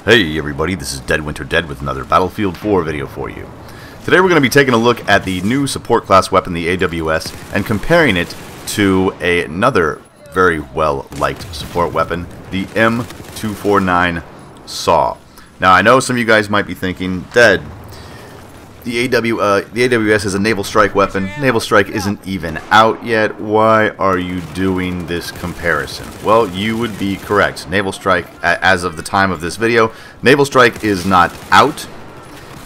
Hey everybody, this is Dead Winter Dead with another Battlefield 4 video for you. Today we're going to be taking a look at the new support class weapon, the AWS, and comparing it to another very well-liked support weapon, the M249 SAW. Now I know some of you guys might be thinking, Dead, the AWS is a naval strike weapon. Naval strike isn't even out yet. Why are you doing this comparison? Well, you would be correct. Naval strike, as of the time of this video, naval strike is not out,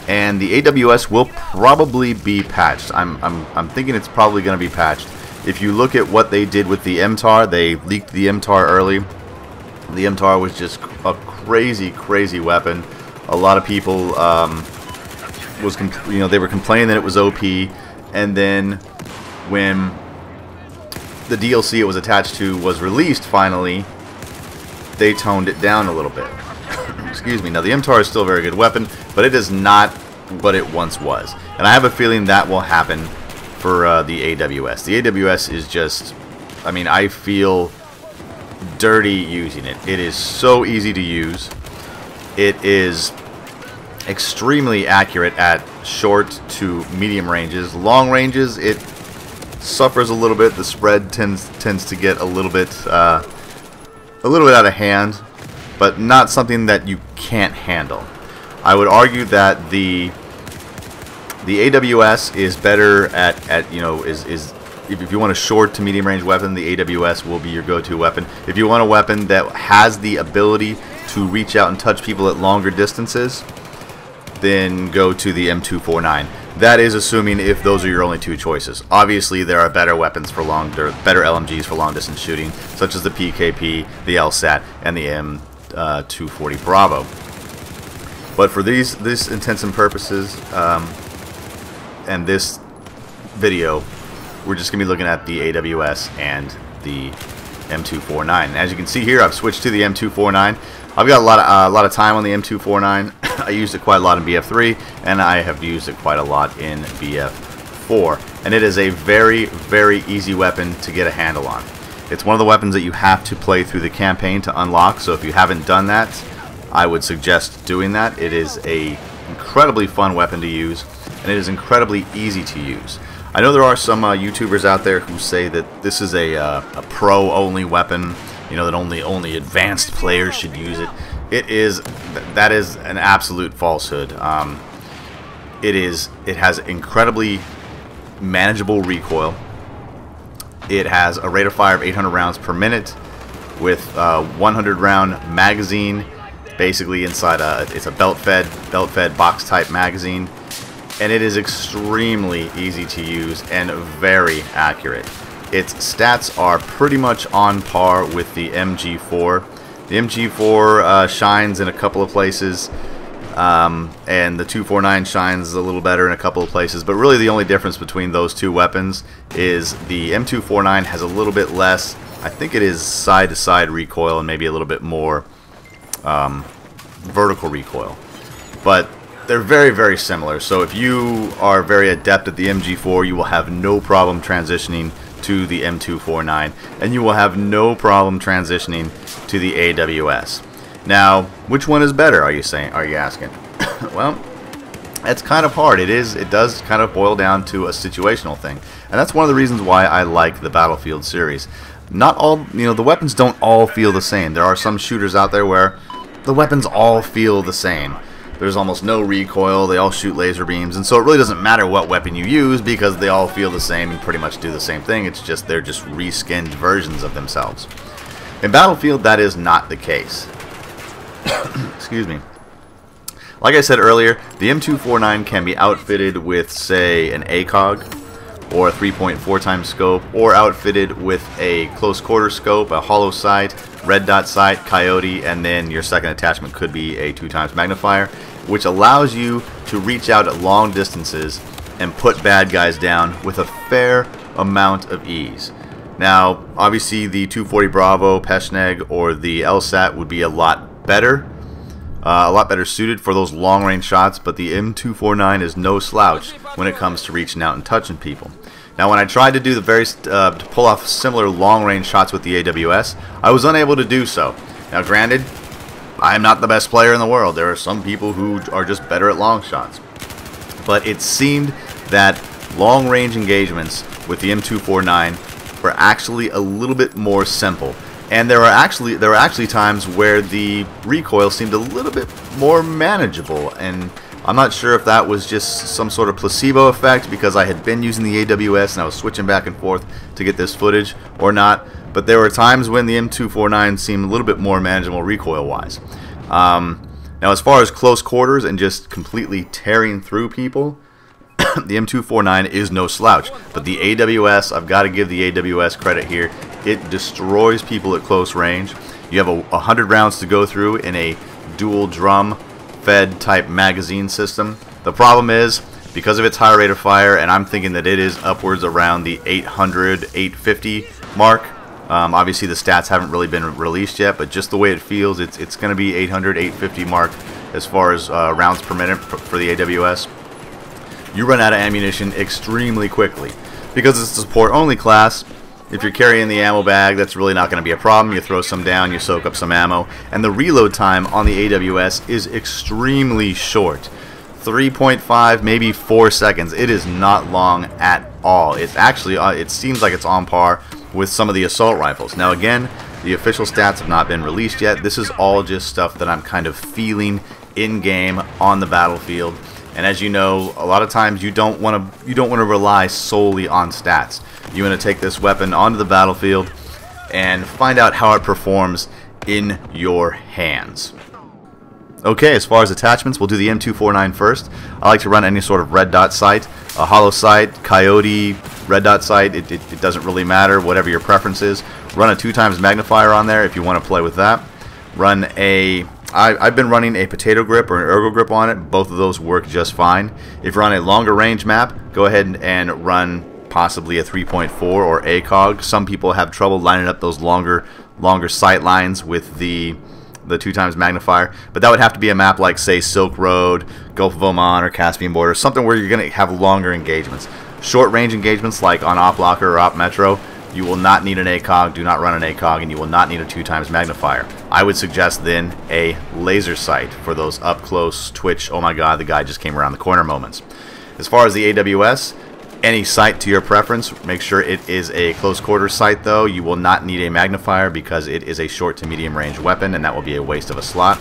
and the AWS will probably be patched. I'm thinking it's probably going to be patched. If you look at what they did with the MTAR, they leaked the MTAR early. The MTAR was just a crazy weapon. A lot of people they were complaining that it was OP, and then when the DLC it was attached to was released finally, they toned it down a little bit. Excuse me. Now the MTAR is still a very good weapon, but it is not what it once was, and I have a feeling that will happen for the AWS. The AWS is just, I mean, I feel dirty using it. It is so easy to use. It is extremely accurate at short to medium ranges. Long ranges, it suffers a little bit. The spread tends to get a little bit out of hand, but not something that you can't handle. I would argue that the AWS is better at if you want a short to medium range weapon, the AWS will be your go-to weapon. If you want a weapon that has the ability to reach out and touch people at longer distances, then go to the M249. That is assuming if those are your only two choices. Obviously, there are better weapons for better LMGs for long distance shooting, such as the PKP, the LSAT, and the M240 Bravo. But for this intents and purposes, and this video, we're just gonna be looking at the AWS and the M249. And as you can see here, I've switched to the M249. I've got a lot of time on the M249. I used it quite a lot in Bf3, and I have used it quite a lot in Bf4. And it is a very easy weapon to get a handle on. It's one of the weapons that you have to play through the campaign to unlock, so if you haven't done that, I would suggest doing that. It is a incredibly fun weapon to use, and it is incredibly easy to use. I know there are some YouTubers out there who say that this is a pro-only weapon, you know, that only advanced players should use it. That is an absolute falsehood. It has incredibly manageable recoil. It has a rate of fire of 800 rounds per minute with 100 round magazine, basically inside it's a belt-fed box type magazine, and it is extremely easy to use and very accurate. Its stats are pretty much on par with the MG4. The MG4 shines in a couple of places, and the 249 shines a little better in a couple of places, but really the only difference between those two weapons is the M249 has a little bit less, I think it is side-to-side recoil and maybe a little bit more vertical recoil. But they're very similar, so if you are very adept at the MG4, you will have no problem transitioning to the M249, and you will have no problem transitioning to the AWS. Now, which one is better, are you asking? Well, it's kind of hard. It does kind of boil down to a situational thing, and that's one of the reasons why I like the Battlefield series. Not all, the weapons don't all feel the same. There are some shooters out there where the weapons all feel the same. There's almost no recoil, they all shoot laser beams, and so it really doesn't matter what weapon you use because they all feel the same and pretty much do the same thing. It's just they're just reskinned versions of themselves. In Battlefield, that is not the case. Excuse me. Like I said earlier, the M249 can be outfitted with, say, an ACOG or a 3.4 times scope, or outfitted with a close quarter scope, a hollow sight, red dot sight, coyote, and then your second attachment could be a 2 times magnifier, which allows you to reach out at long distances and put bad guys down with a fair amount of ease. Now, obviously the 240 Bravo, Peshneg, or the LSAT would be a lot better suited for those long range shots, but the M249 is no slouch when it comes to reaching out and touching people. Now, when I tried to do to pull off similar long range shots with the AWS, I was unable to do so. Now, granted, I am not the best player in the world. There are some people who are just better at long shots. But it seemed that long-range engagements with the M249 were actually a little bit more simple. And there were actually times where the recoil seemed a little bit more manageable, and I'm not sure if that was just some sort of placebo effect because I had been using the AWS and I was switching back and forth to get this footage or not, but there were times when the M249 seemed a little bit more manageable recoil-wise. Now as far as close quarters and just completely tearing through people, the M249 is no slouch, but the AWS, I've got to give the AWS credit here. It destroys people at close range. You have 100 rounds to go through in a dual drum fed type magazine system. The problem is, because of its high rate of fire, and I'm thinking that it is upwards around the 800, 850 mark. Obviously the stats haven't really been released yet, but just the way it feels, it's going to be 800, 850 mark as far as rounds per minute for the AWS. You run out of ammunition extremely quickly. Because it's a support only class, if you're carrying the ammo bag, that's really not going to be a problem. You throw some down, you soak up some ammo, and the reload time on the AWS is extremely short. 3.5, maybe 4 seconds. It is not long at all. It's actually, it seems like it's on par with some of the assault rifles. Now again, the official stats have not been released yet. This is all just stuff that I'm kind of feeling in-game on the battlefield. And as you know, a lot of times you don't want to rely solely on stats. You want to take this weapon onto the battlefield and find out how it performs in your hands. Okay, as far as attachments, we'll do the M249 first. I like to run any sort of red dot sight, a hollow sight, coyote, red dot sight. It doesn't really matter, whatever your preference is. Run a 2x magnifier on there if you want to play with that. Run a I've been running a potato grip or an ergo grip on it. Both of those work just fine. If you're on a longer range map, go ahead and run possibly a 3.4 or ACOG. Some people have trouble lining up those longer sight lines with the 2x magnifier, but that would have to be a map like, say, Silk Road, Gulf of Oman, or Caspian Border, something where you're going to have longer engagements. Short range engagements like on Op Locker or Op Metro, you will not need an ACOG, do not run an ACOG, and you will not need a 2x magnifier. I would suggest then a laser sight for those up close twitch, oh my god, the guy just came around the corner moments. As far as the AWS, any sight to your preference. Make sure it is a close quarter sight though. You will not need a magnifier because it is a short to medium range weapon, and that will be a waste of a slot.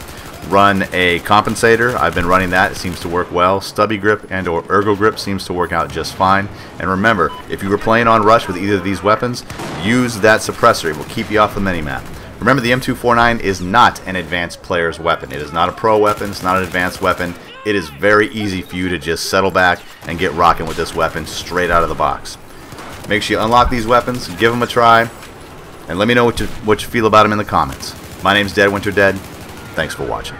Run a compensator. I've been running that. It seems to work well. Stubby grip and or ergo grip seems to work out just fine. And remember, if you were playing on rush with either of these weapons, use that suppressor. It will keep you off the minimap. Remember, the M249 is not an advanced player's weapon. It is not a pro weapon. It's not an advanced weapon. It is very easy for you to just settle back and get rocking with this weapon straight out of the box. Make sure you unlock these weapons, give them a try, and let me know what you feel about them in the comments. My name's Dead Winter Dead. Thanks for watching.